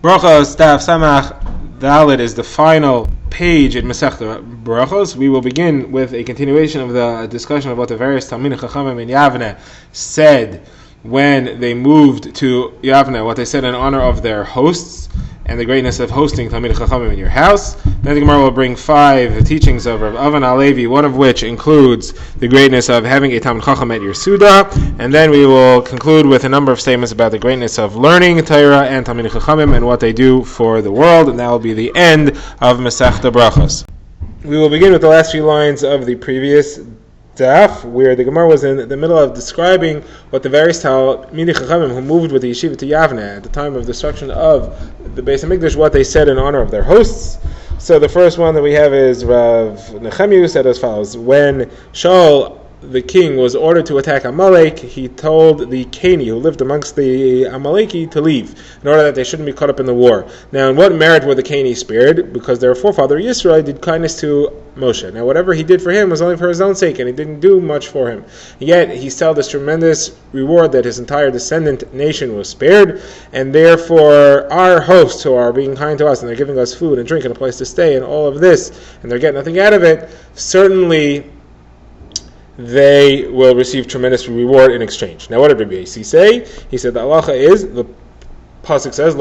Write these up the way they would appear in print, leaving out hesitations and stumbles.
Brachos Daf Samach Dalet is the final page in Masechta Brachos. We will begin with a continuation of the discussion of what the various Talmidei Chachamim in Yavne said when they moved to Yavne, what they said in honor of their hosts and the greatness of hosting Talmidei Chachamim in your house. Then the Gemara will bring 5 teachings of Rav Avan HaLevi, one of which includes the greatness of having a Talmid Chacham at your Suda, and then we will conclude with a number of statements about the greatness of learning Torah and Talmidei Chachamim and what they do for the world, and that will be the end of Masechta Brachos. We will begin with the last few lines of the previous Daf, where the Gemara was in the middle of describing what the various Talmidei Chachamim who moved with the yeshiva to Yavne at the time of destruction of the Beis HaMikdash, what they said in honor of their hosts. So the first one that we have is Rav Nechemiah said as follows: when Shaul the king was ordered to attack Amalek, he told the Keni who lived amongst the Amaleki to leave, in order that they shouldn't be caught up in the war. Now, in what merit were the Keni spared? Because their forefather Yisrael did kindness to Moshe. Now, whatever he did for him was only for his own sake, and he didn't do much for him. Yet, he saw this tremendous reward that his entire descendant nation was spared, and therefore our hosts who are being kind to us, and they're giving us food and drink and a place to stay, and all of this, and they're getting nothing out of it, certainly they will receive tremendous reward in exchange. Now, what did Rabbi Yossi say? He said the halacha is, the pasuk says,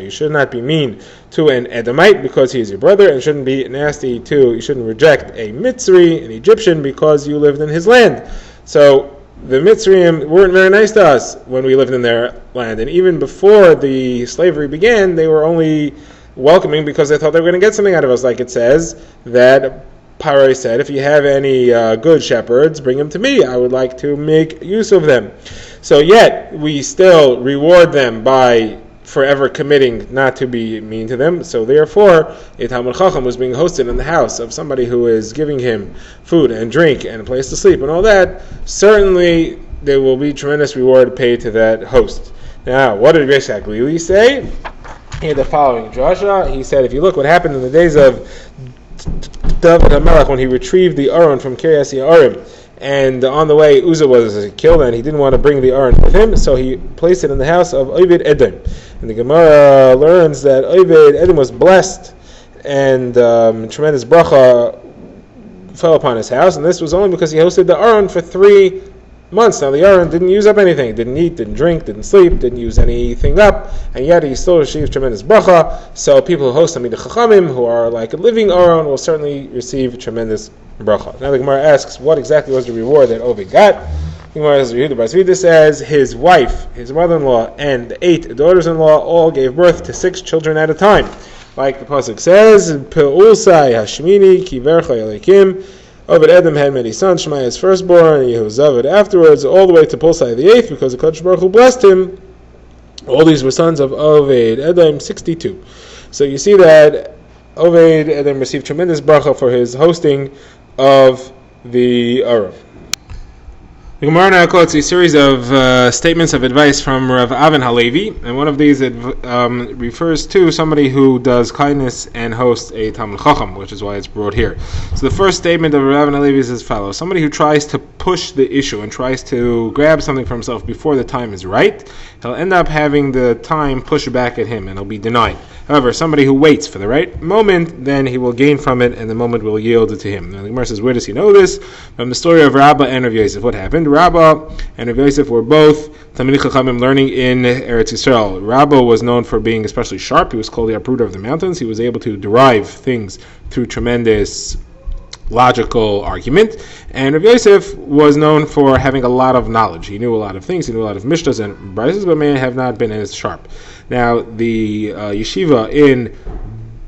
you should not be mean to an Edomite because he is your brother, and shouldn't be nasty you shouldn't reject a Mitzri, an Egyptian, because you lived in his land. So the Mitzrayim weren't very nice to us when we lived in their land, and even before the slavery began, they were only welcoming because they thought they were going to get something out of us. Like it says that Paro said, if you have any good shepherds, bring them to me. I would like to make use of them. So yet, we still reward them by forever committing not to be mean to them. So therefore, a Talmid Chacham was being hosted in the house of somebody who is giving him food and drink and a place to sleep and all that. Certainly, there will be tremendous reward paid to that host. Now, what did Reish HaGlili say? He had the following drasha. He said, if you look what happened in the days of David HaMelech when he retrieved the Aron from Kiryas Ye'arim, and on the way Uzzah was killed and he didn't want to bring the Aron with him, so he placed it in the house of Oved Edom. And the Gemara learns that Oved Edom was blessed and tremendous bracha fell upon his house, and this was only because he hosted the Aron for 3 months. Now the Aron didn't use up anything, didn't eat, didn't drink, didn't sleep, didn't use anything up, and yet he still received tremendous bracha. So people who host Talmidei Chachamim, who are like a living Aron, will certainly receive tremendous bracha. Now the Gemara asks, what exactly was the reward that Oved got? The Gemara says his wife, his mother-in-law, and 8 daughters-in-law all gave birth to 6 children at a time. Like the pasuk says, Pe'ulsai Hashmini Kivercha Elikim. Oved Edom had many sons, Shemaiah his firstborn, and Yehozavid afterwards, all the way to Pulsai the 8th, because the Kadosh Baruch Hu blessed him. All these were sons of Oved Edom, 62. So you see that Oved Edom received tremendous bracha for his hosting of the Aron. The Gemara now quotes a series of statements of advice from Rav Avan HaLevi, and one of these refers to somebody who does kindness and hosts a Talmid Chacham, which is why it's brought here. So the first statement of Rav Avan HaLevi is as follows: somebody who tries to push the issue and tries to grab something for himself before the time is right, he'll end up having the time pushed back at him and he'll be denied. However, somebody who waits for the right moment, then he will gain from it and the moment will yield it to him. Now the Gemara says, where does he know this? From the story of Rabbah and Rav Yosef. What happened? Rabbah and Rav Yosef were both Talmidei Chachamim learning in Eretz Yisrael. Rabbah was known for being especially sharp. He was called the uprooter of the mountains. He was able to derive things through tremendous logical argument, and Rav Yosef was known for having a lot of knowledge. He knew a lot of things. He knew a lot of mishtas and brises, but may have not been as sharp. Now, the yeshiva in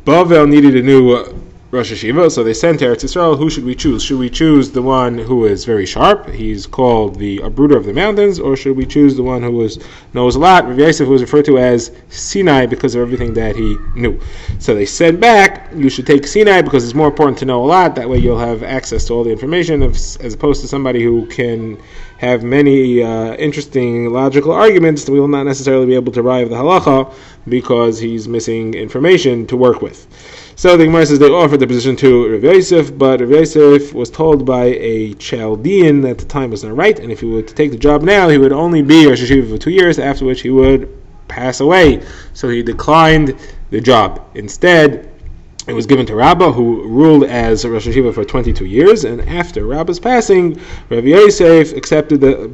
Bavel needed a new Rosh Yeshiva, so they sent to Eretz Yisrael. Who should we choose? Should we choose the one who is very sharp? He's called the uprooter of the mountains, or should we choose the one who knows a lot? Rav Yosef was referred to as Sinai because of everything that he knew. So they said back, you should take Sinai because it's more important to know a lot. That way you'll have access to all the information, as opposed to somebody who can have many interesting logical arguments that we will not necessarily be able to arrive the halacha because he's missing information to work with. So the Gemara says they offered the position to Rav Yosef, but Rav Yosef was told by a Chaldean that the time was not right, and if he were to take the job now, he would only be Rosh Hashiva for 2 years, after which he would pass away. So he declined the job. Instead, it was given to Rabbah, who ruled as Rosh Hashiva for 22 years, and after Rabbah's passing, Rav Yosef accepted the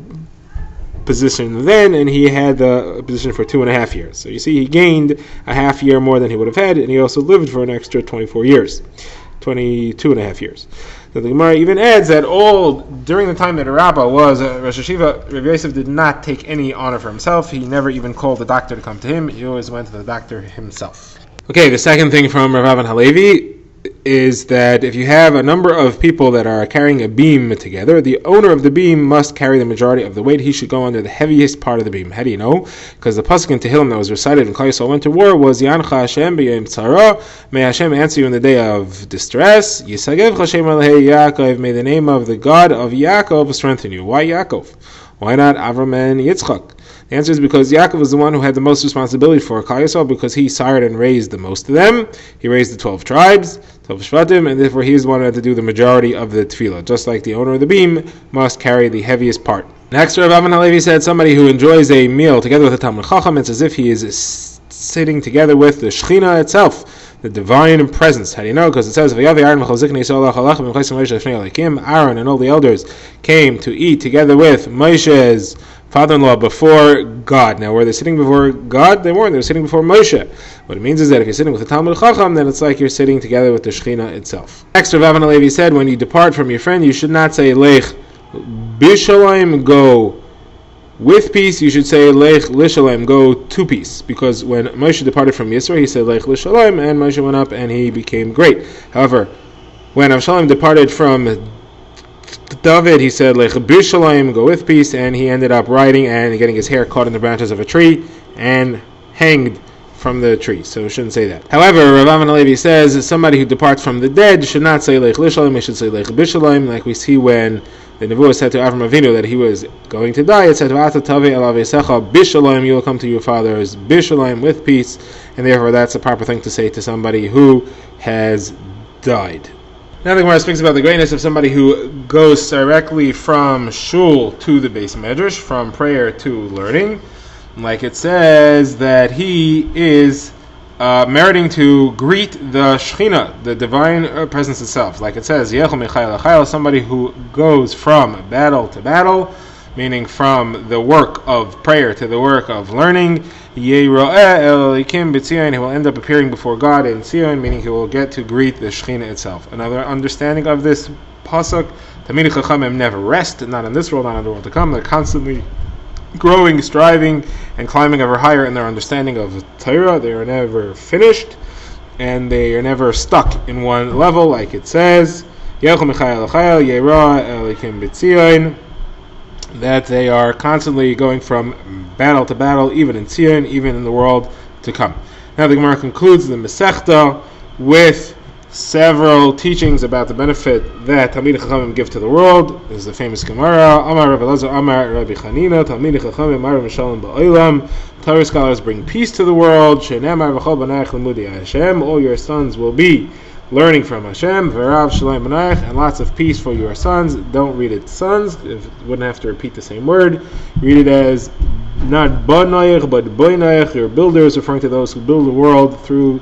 position then, and he had the position for 2.5 years. So you see, he gained a half year more than he would have had, and he also lived for an extra 22.5 years. So the Gemara even adds that all during the time that Rabbah was Rosh Hashiva, Rav Yosef did not take any honor for himself. He never even called the doctor to come to him. He always went to the doctor himself. Okay, the second thing from Rav Avin Halevi is that if you have a number of people that are carrying a beam together, the owner of the beam must carry the majority of the weight. He should go under the heaviest part of the beam. How do you know? Because the pasuk in Tehillim that was recited when Klal Yisrael went to war was Yancha Hashem b'yom tzara. May Hashem answer you in the day of distress. Yisagev Hashem alei Yaakov. May the name of the God of Yaakov strengthen you. Why Yaakov? Why not Avram and Yitzchak? The answer is because Yaakov was the one who had the most responsibility for Klal Yisrael, because he sired and raised the most of them. He raised the 12 tribes, 12 Shvatim, and therefore he is the one who had to do the majority of the tefillah. Just like the owner of the beam must carry the heaviest part. Next, Rav Avin Halevi said somebody who enjoys a meal together with a Talmid Chacham, it's as if he is sitting together with the Shechina itself, the divine presence. How do you know? Because it says, Aaron and all the elders came to eat together with Moshe's father-in-law before God. Now, were they sitting before God? They weren't. They were sitting before Moshe. What it means is that if you're sitting with the Talmid Chacham, then it's like you're sitting together with the Shechina itself. Next, Rav Avin Halevi said, when you depart from your friend, you should not say, Lech Bishalayim, go with peace. You should say, Lech Lishalayim, go to peace. Because when Moshe departed from Yisro, he said, Lech Lishalayim, and Moshe went up and he became great. However, when Avshalom departed from David, he said, Lech Bishalayim, go with peace, and he ended up riding and getting his hair caught in the branches of a tree and hanged from the tree. So we shouldn't say that. However, Rav Avin Halevi says somebody who departs from the dead should not say Lech Lishalayim, he should say Lech Bishalayim, like we see when the Nebuah said to Avram Avinu that he was going to die. It said, V'ata tavei el avesecha bishalayim, you will come to your fathers bishalayim, with peace, and therefore that's the proper thing to say to somebody who has died. Now the Gemara speaks about the greatness of somebody who goes directly from shul to the Beis Medrash, from prayer to learning. Like it says that he is meriting to greet the Shechina, the divine presence itself. Like it says, somebody who goes from battle to battle, meaning from the work of prayer to the work of learning. He will end up appearing before God in Zion, meaning he will get to greet the Shechina itself. Another understanding of this pasuk, Talmidei Chachamim never rest, not in this world, not in the world to come. They're constantly growing, striving, and climbing ever higher in their understanding of Torah. They are never finished, and they are never stuck in one level, like it says, that they are constantly going from battle to battle, even in Zion, even in the world to come. Now the Gemara concludes the Masechta with several teachings about the benefit that Talmidei Chachamim give to the world. This is the famous Gemara. Amar Rav Elazar, Amar Rabbi Chanina, Talmidei Chachamim Marim Mishalom Ba'olam. Torah scholars bring peace to the world. Shenemar V'chol B'nayach Lemudi Hashem. All your sons will be learning from Hashem. V'rav Shalom B'nayach, and lots of peace for your sons. Don't read it sons. If you wouldn't have to repeat the same word. Read it as not B'nayach, but B'nayach. Your builders, referring to those who build the world through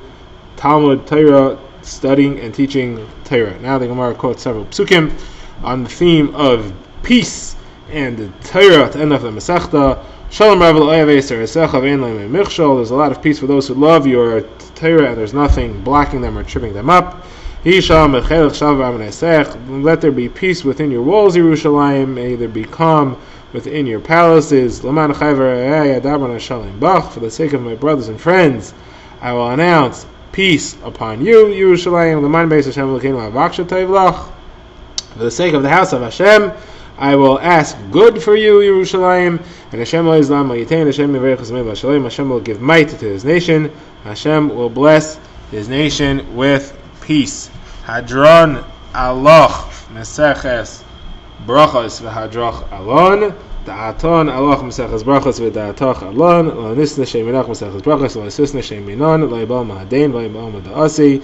Talmud, Torah, studying and teaching Torah. Now the Gemara quotes several psukim on the theme of peace and the Torah at the end of the Masechta. Shalom Rav there's a lot of peace for those who love your Torah, and there's nothing blocking them or tripping them up. Let there be peace within your walls, Yerushalayim. May there be calm within your palaces. For the sake of my brothers and friends, I will announce peace upon you, Yerushalayim. For the sake of the house of Hashem, I will ask good for you, Yerushalayim. And Hashem will give might to his nation. Hashem will bless his nation with peace. Hadron Aloch Meseches Brachos v'Hadrach Alon. Da'aton Aloch Meseches Brachos v'Da'atach Alon. Lo nisna Sheminach Meseches Brachos. Lo nisna Sheminon. Lo yibal Mahadain. Lo yibal Mada'asi.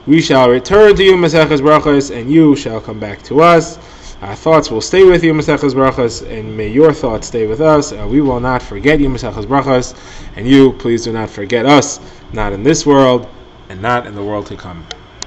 We shall return to you, Maseches Brachos, and you shall come back to us. Our thoughts will stay with you, Maseches Brachos, and may your thoughts stay with us. We will not forget you, Maseches Brachos, and you, please do not forget us, not in this world, and not in the world to come.